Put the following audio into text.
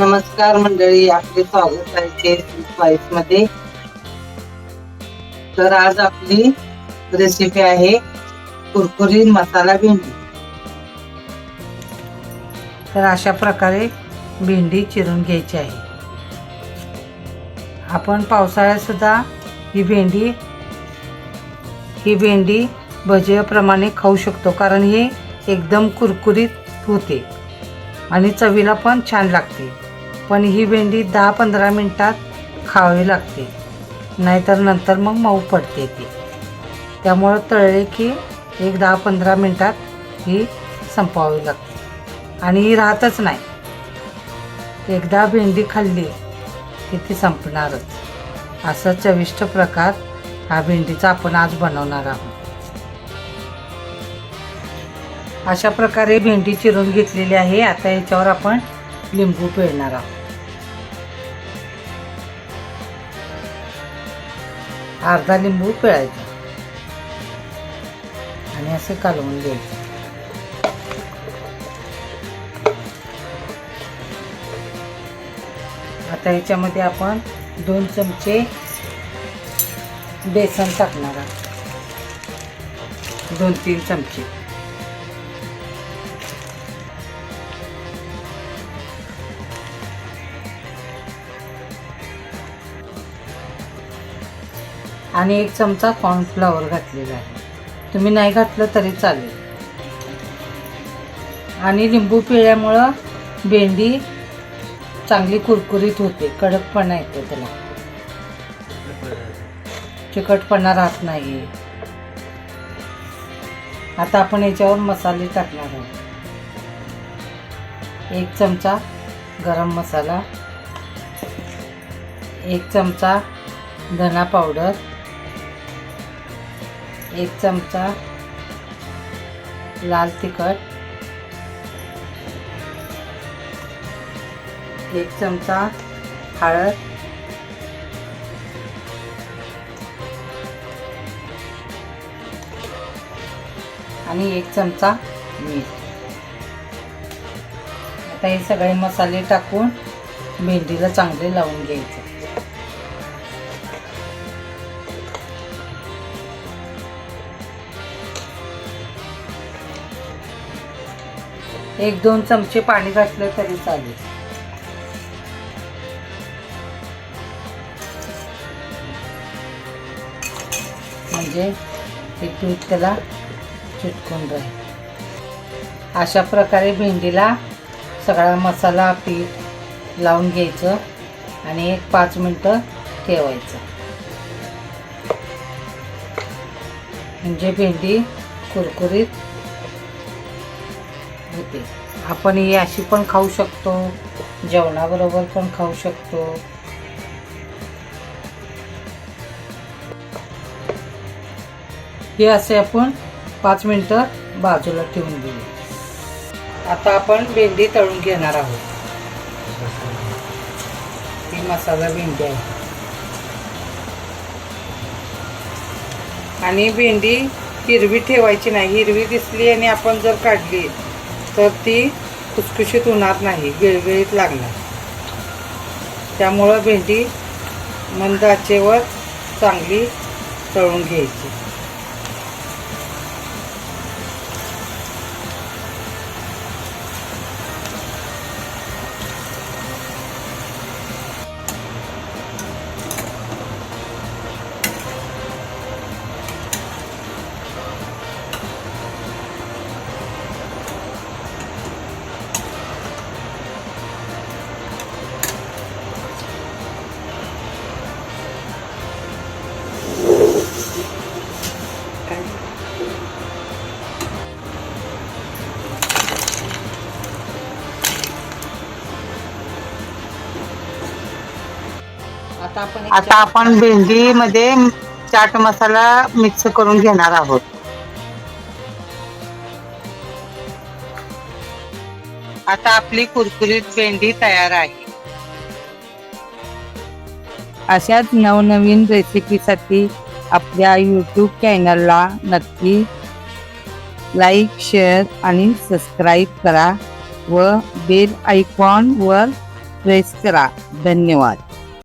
नमस्कार मंडळी, आपले स्वागत आहे टेस्ट स्पाइस मध्ये. तर आज आपली रेसिपी आहे कुरकुरीत मसाला भेंडी. तर अशा प्रकारे भेंडी चिरून घ्यायची आहे. आपण पावसाळ्यात सुद्धा ही भेंडी भज्याप्रमाणे खाऊ शकतो, कारण ही एकदम कुरकुरीत होते आणि चवीला पण छान लागते. पण ही भेंडी 10-15 मिनिटात खावी लागते, नाहीतर नंतर मग मऊ पडते ती. त्यामुळं तळले की 10-15 मिनिटात ही संपवावी लागते आणि ही राहतच नाही. एकदा भेंडी खाल्ली की ती संपणारच. असं चविष्ट प्रकार हा भेंडीचा आपण आज बनवणार आहोत. अशा प्रकारे भेंडी चिरून घेतलेली आहे. आता याच्यावर आपण लिंबू पिळणार आहोत. अर्धा लिंबू पिळायचा आणि असे कालवून घ्यायचे. आता याच्यामध्ये आपण 2 चमचे बेसन टाकणार आहोत. 2-3 चमचे. आणि 1 चमचा कॉर्नफ्लॉवर घातलेला आहे. तुम्ही नाही घातलं तरी चालेल. आणि लिंबू पिळल्यामुळं भेंडी चांगली कुरकुरीत होते, कडकपणा येतो त्याला, चिकटपणा राहत नाही. आता आपण याच्यावर मसाले टाकणार आहोत. 1 चमचा गरम मसाला, 1 चमचा धना पावडर, 1 चमचा लाल तिखट, 1 चमचा हळद, आणि 1 चमचा मीठ. आता हे सगळे मसाले टाकून भेंडीला चांगले लावून घ्यायचे. 1-2 चमचे पाणी घातलं तरी चालेल. म्हणजे ते पीठ त्याला चिटकून राहील. अशा प्रकारे भेंडीला सगळा मसाला पीठ लावून घ्यायचं आणि 1-5 मिनटं ठेवायचं. म्हणजे भेंडी कुरकुरीत होते. आपण ही अशी पण खाऊ शकतो, जेवणाबरोबर पण खाऊ शकतो. हे असे आपण 5 मिनिटं बाजूला ठेवून देऊ. आता आपण भेंडी तळून घेणार आहोत. ही मसाला भेंडी आहे. आणि भेंडी हिरवी ठेवायची नाही. हिरवी दिसली आणि आपण जर काढली तर ती खुसखुशीत होणार नाही, गिळगिळीत लागणार. त्यामुळं भेंडी मंद आचेवर चांगली तळून घ्यायची. आता आपण भेंडी मध्ये चाट मसाला मिक्स करून घेणार आहोत. आता आपली कुरकुरीत भेंडी तयार आहे. अशाच नवनवीन रेसिपीसाठी आपल्या यूट्यूब चॅनलला नक्की लाईक, शेअर आणि सबस्क्राईब करा व बेल आयकॉनवर प्रेस करा. धन्यवाद.